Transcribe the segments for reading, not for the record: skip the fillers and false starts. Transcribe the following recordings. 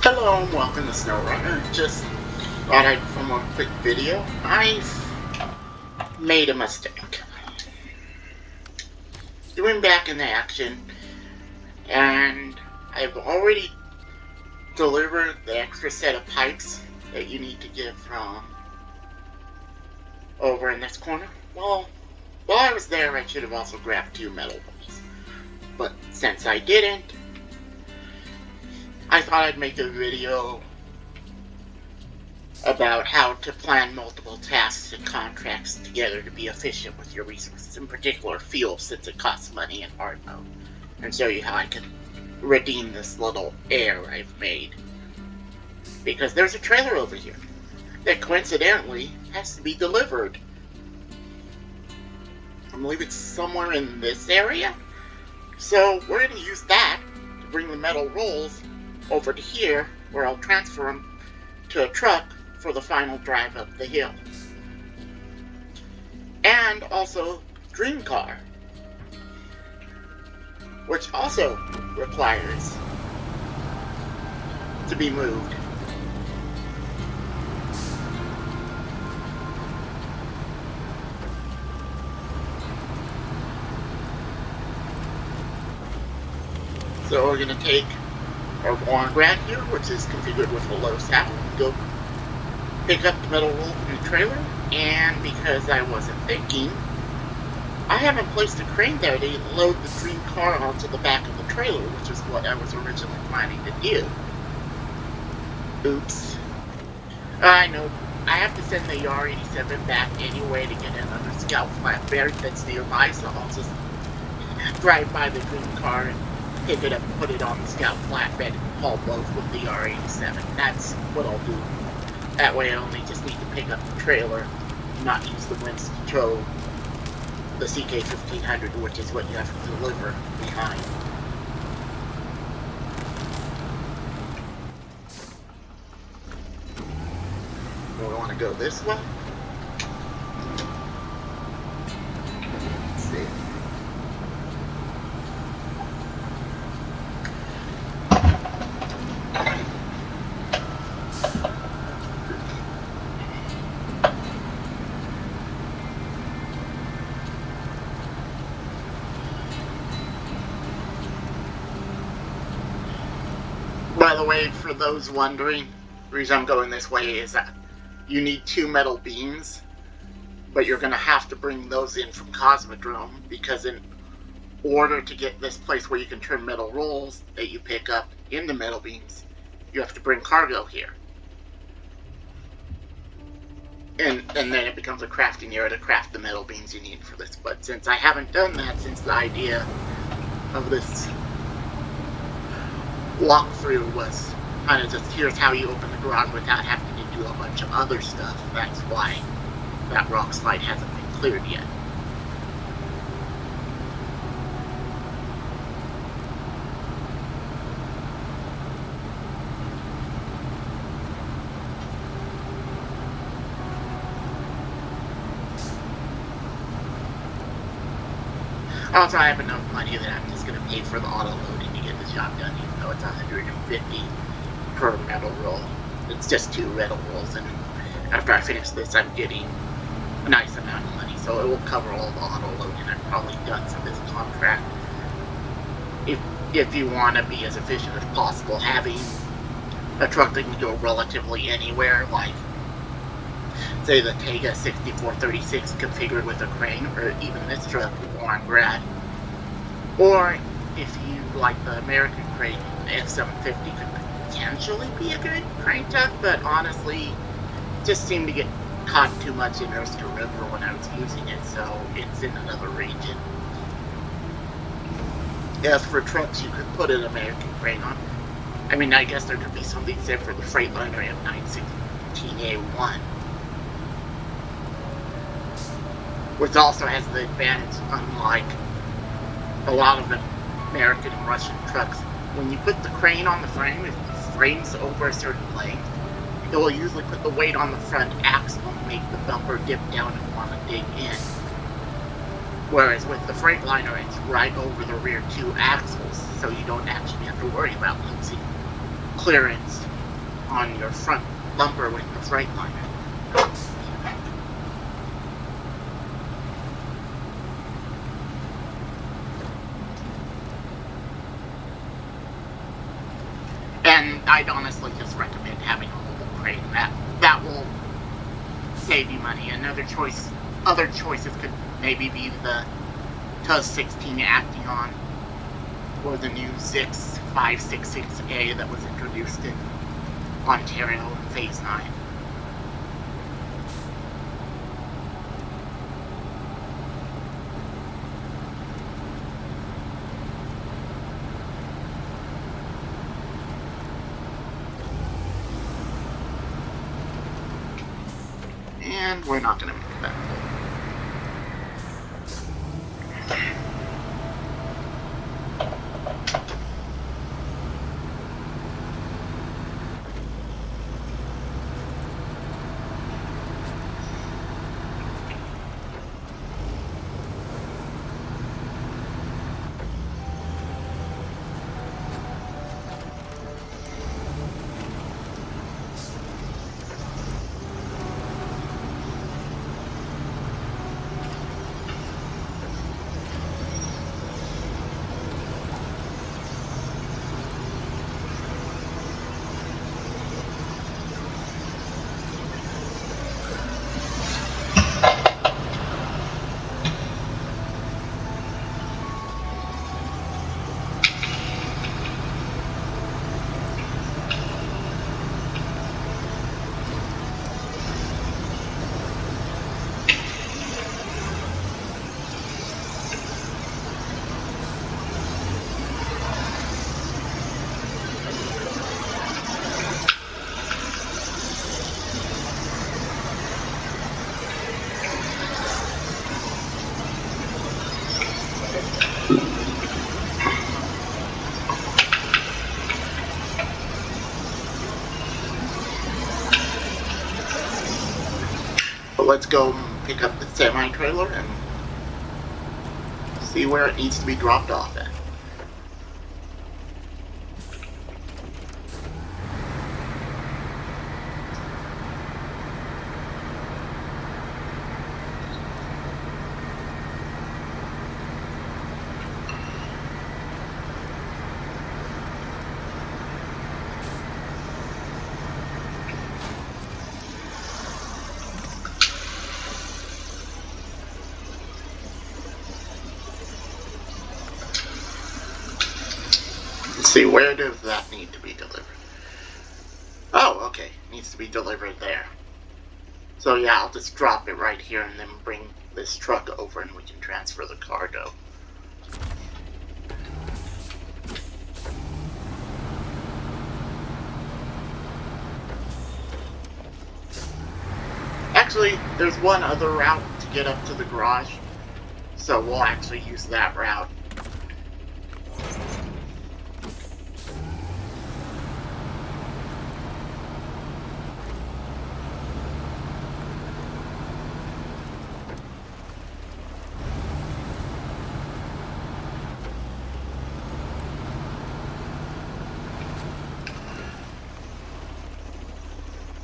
Hello and welcome to SnowRunner. Just thought I'd film a quick video. I've made a mistake. Doing back in action, and I've already delivered the extra set of pipes that you need to get from over in this corner. Well, while I was there, I should have also grabbed 2 metal balls. But since I didn't, I thought I'd make a video about how to plan multiple tasks and contracts together to be efficient with your resources, in particular fuel, since it costs money in hard mode, and show you how I can redeem this little error I've made. Because there's a trailer over here that coincidentally has to be delivered. I believe it's somewhere in this area. So we're going to use that to bring the metal rolls over to here, where I'll transfer them to a truck for the final drive up the hill. And also Dream Car, which also requires to be moved. So we're going to take our Warren Grad here, which is configured with a low saddle, and go pick up the metal roll from the trailer. And because I wasn't thinking, I haven't placed a crane there to load the Dream Car onto the back of the trailer, which is what I was originally planning to do. Oops. I know. I have to send the R87 back anyway to get another Scout flatbed that's nearby, so I'll just drive by the Dream Car and pick it up and put it on the Scout flatbed and haul both with the R87. That's what I'll do. That way I only just need to pick up the trailer, not use the winch to tow the CK-1500, which is what you have to deliver behind. Do we want to go this way? Let's see. By the way, for those wondering, the reason I'm going this way is that you need 2 metal beams, but you're going to have to bring those in from Cosmodrome, because in order to get this place where you can turn metal rolls that you pick up into metal beams, you have to bring cargo here. And then it becomes a crafting area to craft the metal beams you need for this. But since I haven't done that since the idea of this walkthrough was kind of just, here's how you open the garage without having to do a bunch of other stuff, that's why that rock slide hasn't been cleared yet. Also, I have enough money that I'm just going to pay for the auto loading to get the job done, even though it's 150 per metal roll. It's just 2 metal rolls, and after I finish this, I'm getting a nice amount of money, so it will cover all the auto loading I've probably done for this contract. If you want to be as efficient as possible, having a truck that can go relatively anywhere, like say the Tega 6436 configured with a crane, or even this truck, the Warren Grad. Or if you like the American crane, the F750 could potentially be a good crane truck, but honestly, just seemed to get caught too much in Erster River when I was using it, so it's in another region. As for trucks you could put an American crane on, I mean, I guess there could be something said for the Freightliner F916A1. Which also has the advantage, unlike a lot of the American and Russian trucks, when you put the crane on the frame, if the frame's over a certain length, it will usually put the weight on the front axle and make the bumper dip down and want to dig in. Whereas with the Freightliner, it's right over the rear 2 axles, so you don't actually have to worry about losing clearance on your front bumper with the Freightliner. And I'd honestly just recommend having a mobile crane. That will save you money. Other choices could maybe be the TUS 16 Acteon or the new Zix 566A that was introduced in Ontario in Phase 9. And we're not going to make that full. But let's go pick up the semi-trailer and see where it needs to be dropped off at. See, where does that need to be delivered? Oh, okay. It needs to be delivered there. So yeah, I'll just drop it right here and then bring this truck over and we can transfer the cargo. Actually, there's one other route to get up to the garage, so we'll actually use that route.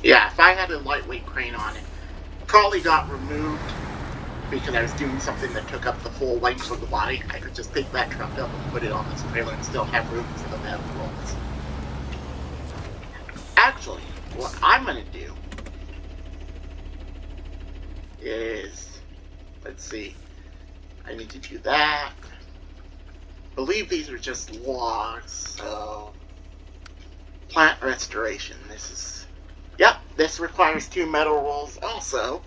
Yeah, if I had a lightweight crane on it, probably got removed because I was doing something that took up the full length of the body. I could just pick that truck up and put it on this trailer and still have room for the metal rolls. Actually, what I'm going to do is, let's see, I need to do that. I believe these are just logs, so plant restoration. Yep, this requires 2 metal rolls also.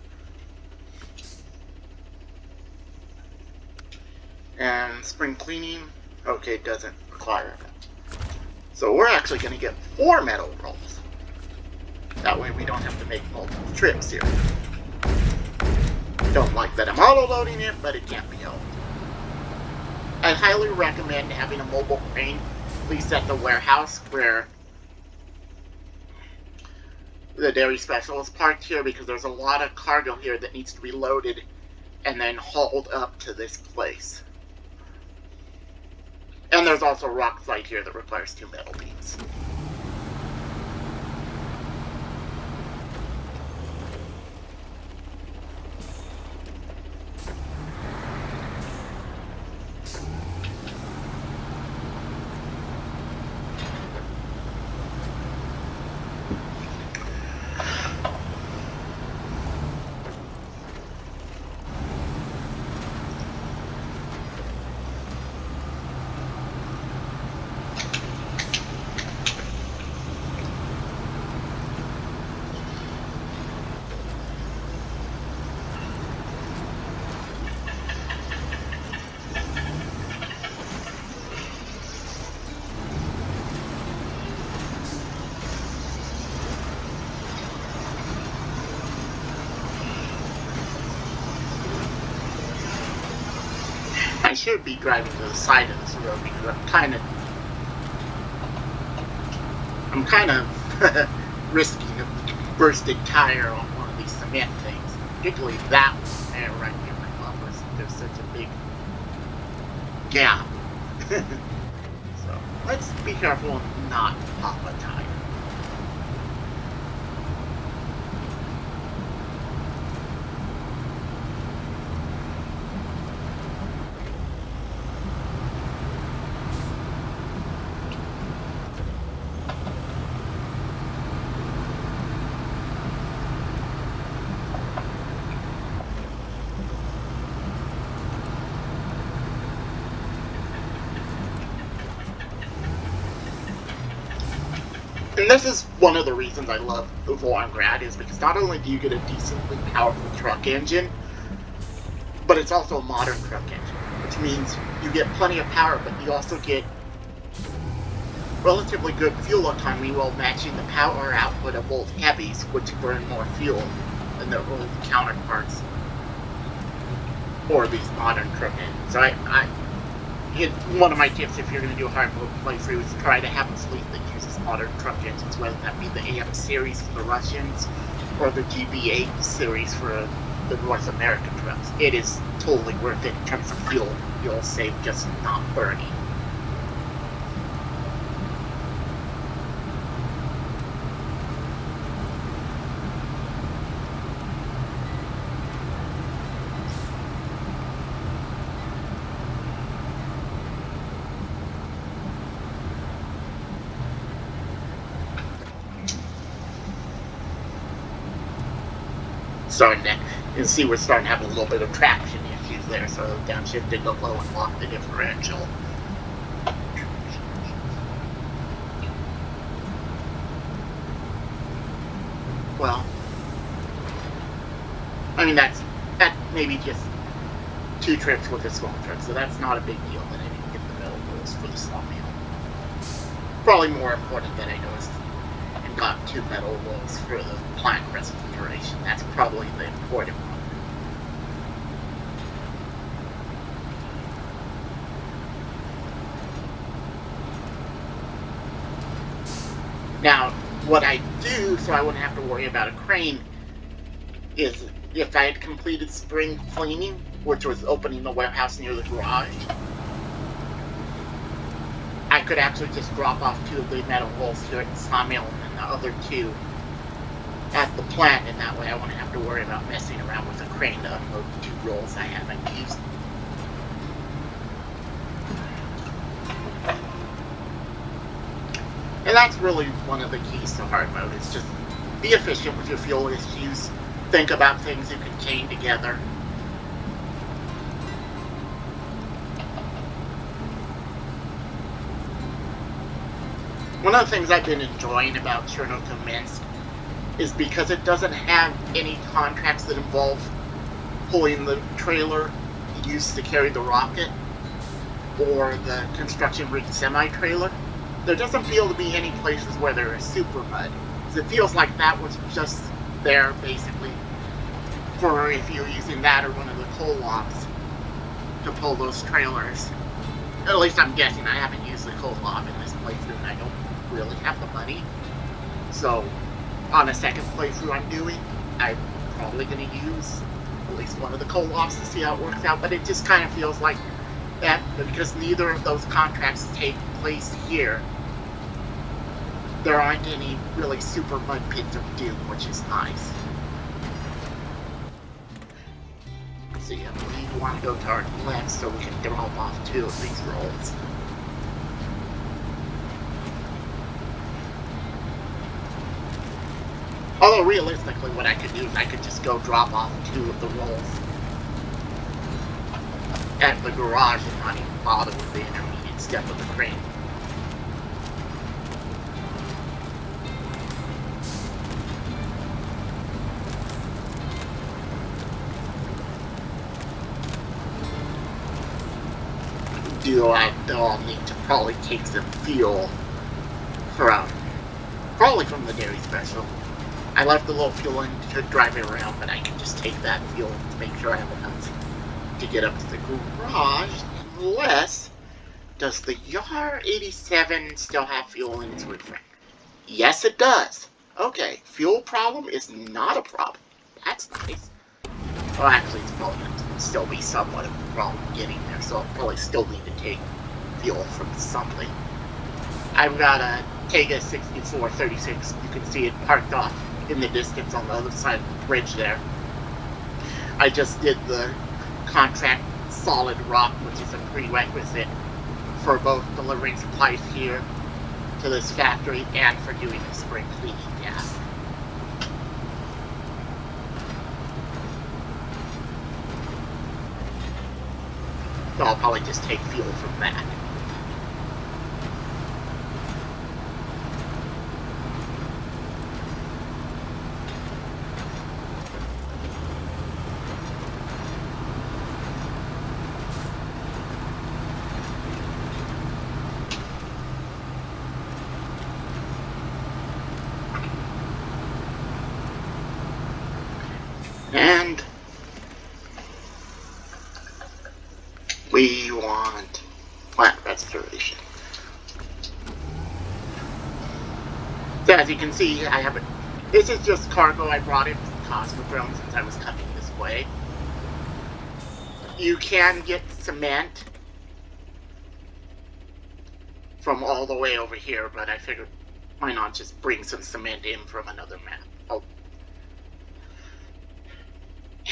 And spring cleaning, okay, doesn't require it. So we're actually going to get 4 metal rolls. That way we don't have to make multiple trips here. Don't like that I'm auto-loading it, but it can't be helped. I highly recommend having a mobile crane, at least at the warehouse where the Dairy Special is parked here, because there's a lot of cargo here that needs to be loaded and then hauled up to this place. And there's also a rock site here that requires 2 metal beams. I should be driving to the side of this road because I'm kind of risking a bursted tire on one of these cement things, particularly that one there right near my bumpers. There's such a big gap. So let's be careful and not pop a tire. And this is one of the reasons I love Volgograd, is because not only do you get a decently powerful truck engine, but it's also a modern truck engine, which means you get plenty of power, but you also get relatively good fuel economy while matching the power output of old heavies, which burn more fuel than their old counterparts or these modern truck engines. So one of my tips if you're going to do a hard mode playthrough is try to have a fleet that uses modern truck engines, whether that be the AM series for the Russians or the GB8 series for the North American trucks. It is totally worth it in terms of fuel you'll save just not burning. You see we're starting to have a little bit of traction issues there, so downshifted to low and lock the differential. Well, I mean that maybe just 2 trips with a small truck, so that's not a big deal that I didn't get the metal rolls for the sawmill. Probably more important that I noticed and got 2 metal rolls for the plant restoration. That's probably the important one. Now, what I do so I wouldn't have to worry about a crane is if I had completed spring cleaning, which was opening the warehouse near the garage, I could actually just drop off 2 of the metal rolls here at the sawmill and then the other 2 at the plant, and that way I wouldn't have to worry about messing around with a crane to unload the 2 rolls I haven't used. And that's really one of the keys to hard mode, is just be efficient with your fuel issues, think about things you can chain together. One of the things I've been enjoying about Chernobyl-Minsk is because it doesn't have any contracts that involve pulling the trailer used to carry the rocket or the construction rig semi-trailer. There doesn't feel to be any places where there is super mud. It feels like that was just there basically for if you're using that or one of the coal logs to pull those trailers. At least I'm guessing. I haven't used the coal log in this playthrough and I don't really have the money. So on a second playthrough I'm doing, I'm probably going to use at least one of the coal logs to see how it works out, but it just kind of feels like that because neither of those contracts take place here, there aren't any really super mud pits of doom, which is nice. So yeah, we want to go to our left so we can drop off 2 of these rolls. Although realistically what I could do is I could just go drop off 2 of the rolls at the garage and not even bother with the intermediate step of the crane. I'll need to probably take some fuel from, probably from the dairy special. I left the little fuel in to drive it around, but I can just take that fuel to make sure I have enough to get up to the garage unless, does the YAR 87 still have fuel in its refrigerator? Yes, it does. Okay, fuel problem is not a problem. That's nice. Well, actually, it's probably going to still be somewhat of a problem getting there, so I'll probably still need to take fuel from something. I've got a Tega 6436. You can see it parked off in the distance on the other side of the bridge there. I just did the contract solid rock, which is a prerequisite for both delivering supplies here to this factory and for doing the spring cleaning gas. So I'll probably just take fuel from that. And we want plant restoration. So as you can see, I have it. This is just cargo I brought in from Cosmodrome since I was coming this way. You can get cement from all the way over here, but I figured why not just bring some cement in from another map. Oh.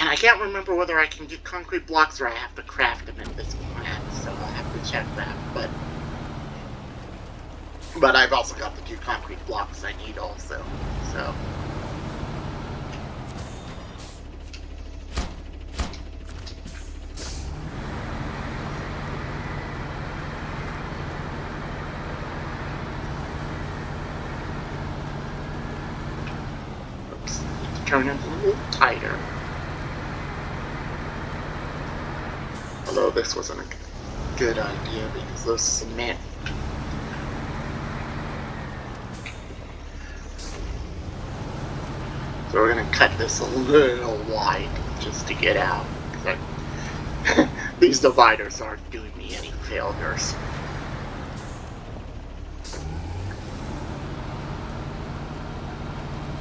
And I can't remember whether I can get concrete blocks or I have to craft them in this plant, so I'll have to check that. But I've also got the 2 concrete blocks I need also, so. Oops, need to turn it a little tighter. Although this wasn't a good idea because those cement. So we're gonna cut this a little wide just to get out. These dividers aren't doing me any favors.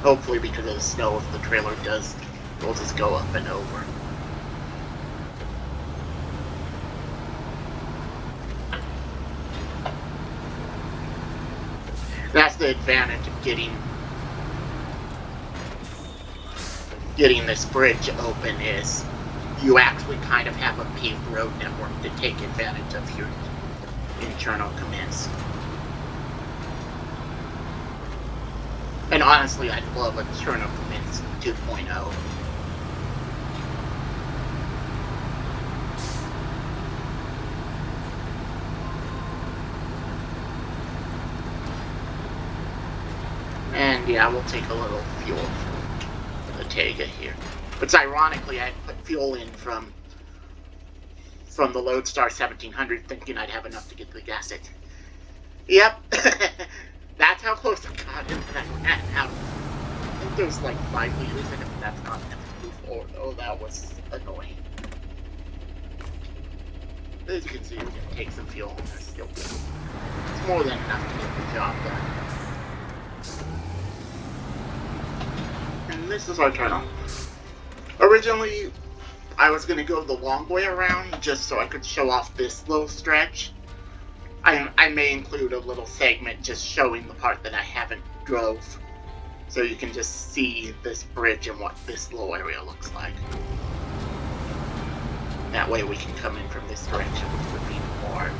Hopefully because of the snow, if the trailer does, it'll just go up and over. That's the advantage of getting this bridge open, is you actually kind of have a paved road network to take advantage of your internal commits. And honestly, I'd love a internal commits 2.0. And yeah, we'll take a little fuel from the Tega here. But ironically, I put fuel in from the Lodestar 1700 thinking I'd have enough to get the gas in. Yep, that's how close I got, and then I ran out. I think there's like 5 liters in it, but that's not enough to move forward. Oh, that was annoying. As you can see, we can take some fuel and there's still good. It's more than enough to get the job done. And this is our tunnel. Originally, I was going to go the long way around just so I could show off this little stretch. I may include a little segment just showing the part that I haven't drove, so you can just see this bridge and what this little area looks like. That way we can come in from this direction, which would be more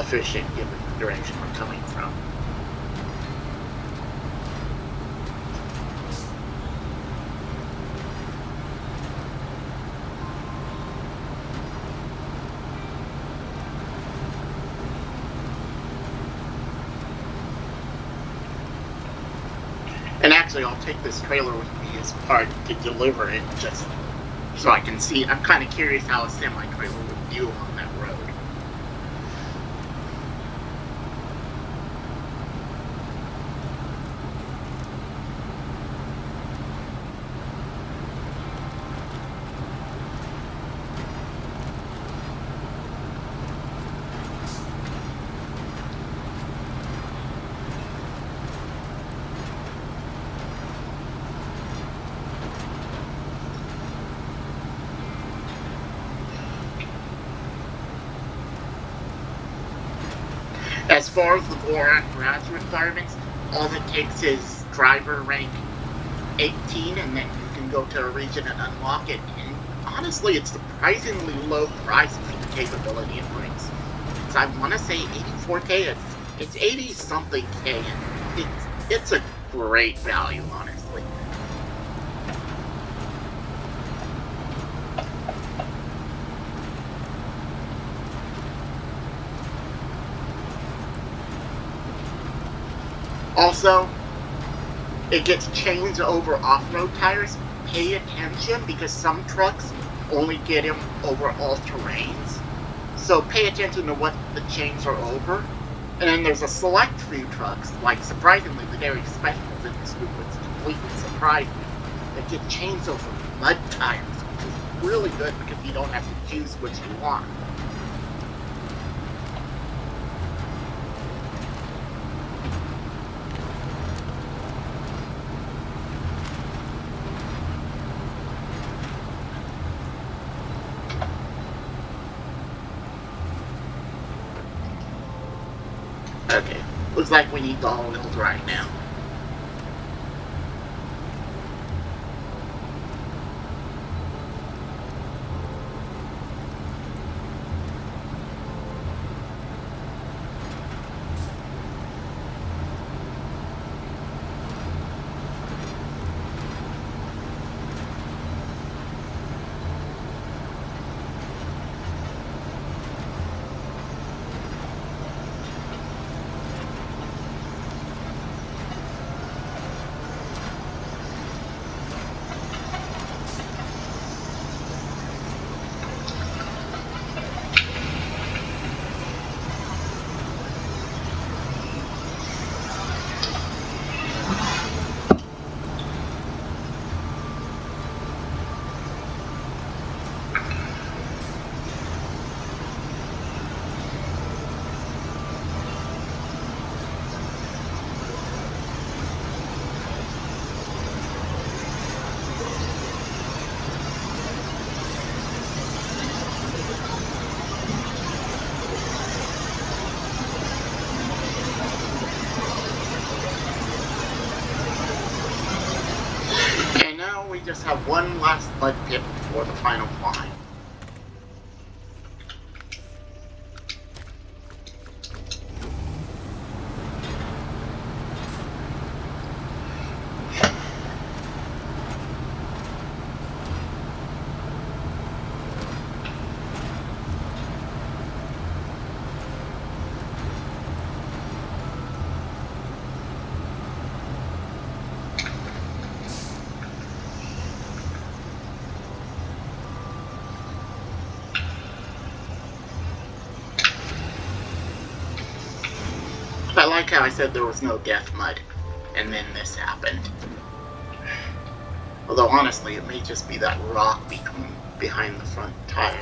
efficient given the direction we're coming from. And actually, I'll take this trailer with me as part to deliver it, just so I can see. I'm kind of curious how a semi-trailer would do on that road. As far as the Boron Garage requirements, all it takes is driver rank 18, and then you can go to a region and unlock it. And honestly, it's surprisingly low price for the capability it brings. So I want to say 84K. It's 80 something K, and it's a great value, honestly. Also, it gets changed over off-road tires. Pay attention, because some trucks only get them over all terrains. So pay attention to what the chains are over. And then there's a select few trucks, like surprisingly the Dairy Specials in this group, which completely surprised me, that get chains over mud tires, which is really good because you don't have to choose which you want. Okay, looks like we need the all-wheel drive now. And now we just have one last mud pit before the final climb. I like how I said there was no death mud, and then this happened. Although honestly, it may just be that rock behind the front tire.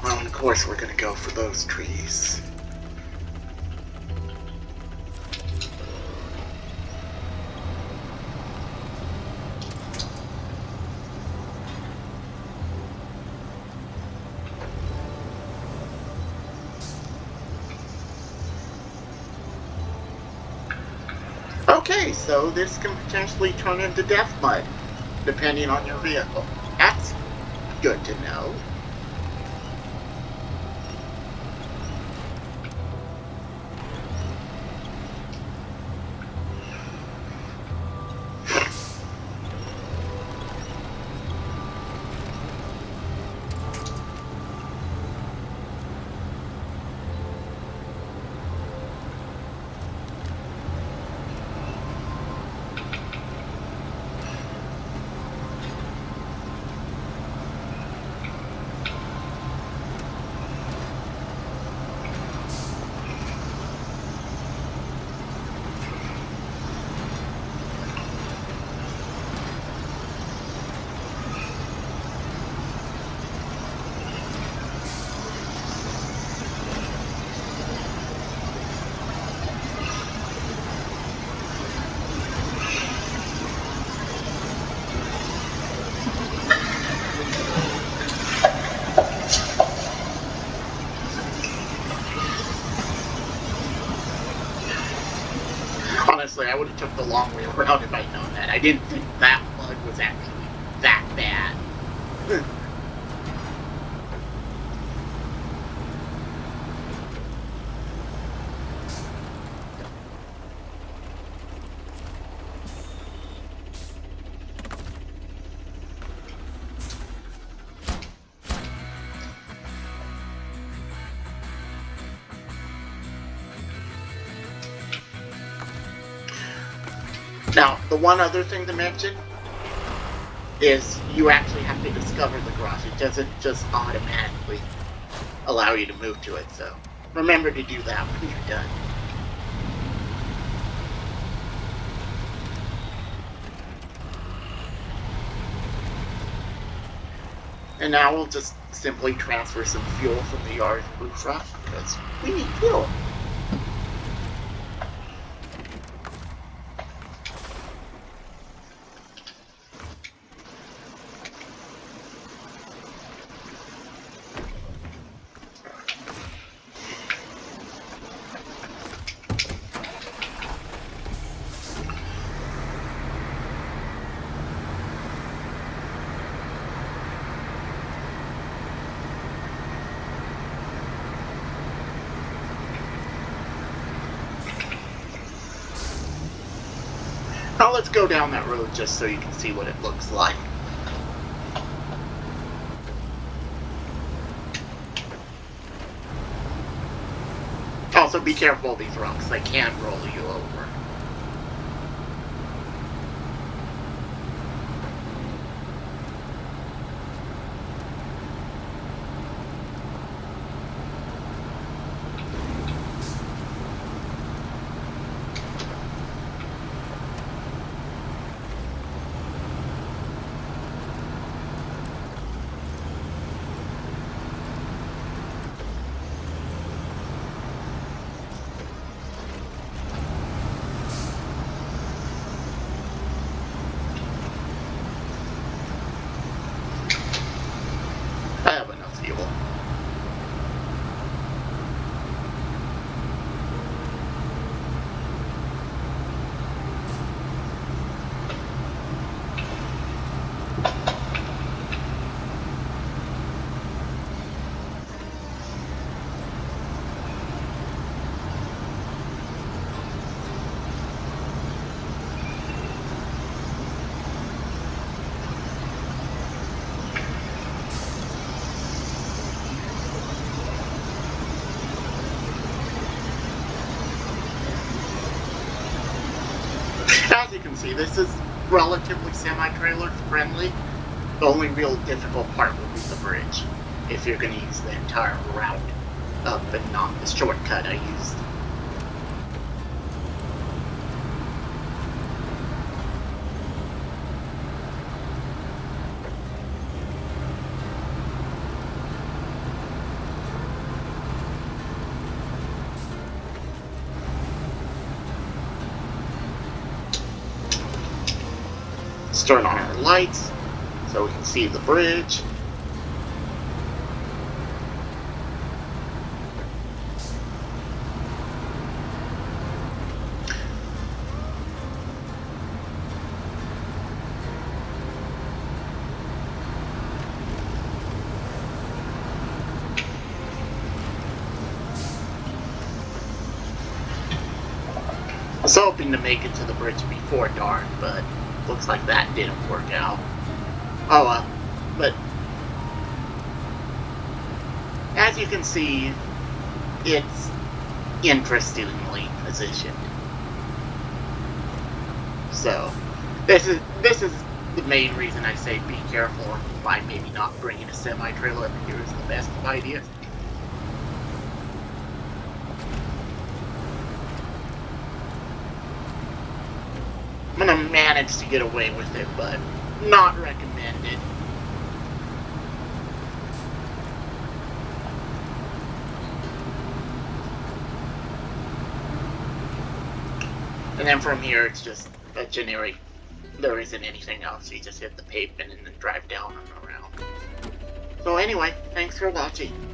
Well, of course we're gonna go for those trees. Okay, so this can potentially turn into death mud, depending on your vehicle. That's good to know. honestly, I would have took the long way around if I'd known that. I didn't think that mud was actually that bad. Now, the one other thing to mention is you actually have to discover the garage. It doesn't just automatically allow you to move to it, so remember to do that when you're done. And now we'll just simply transfer some fuel from the yard roof rack because we need fuel. Now let's go down that road just so you can see what it looks like. Also be careful of these rocks, they can roll you over. I have enough fuel. As you can see, this is relatively semi-trailer friendly. The only real difficult part will be the bridge, if you're going to use the entire route up and not the shortcut I used. Let's turn on our lights so we can see the bridge. I was hoping to make it to the bridge before dark, but looks like that didn't work out. Oh well, but as you can see, it's interestingly positioned. So this is the main reason I say be careful by maybe not bringing a semi-trailer up here is the best of ideas. I'm gonna manage to get away with it, but not recommended. And then from here, it's just a generic, there isn't anything else. You just hit the pavement and then drive down and around. So anyway, thanks for watching.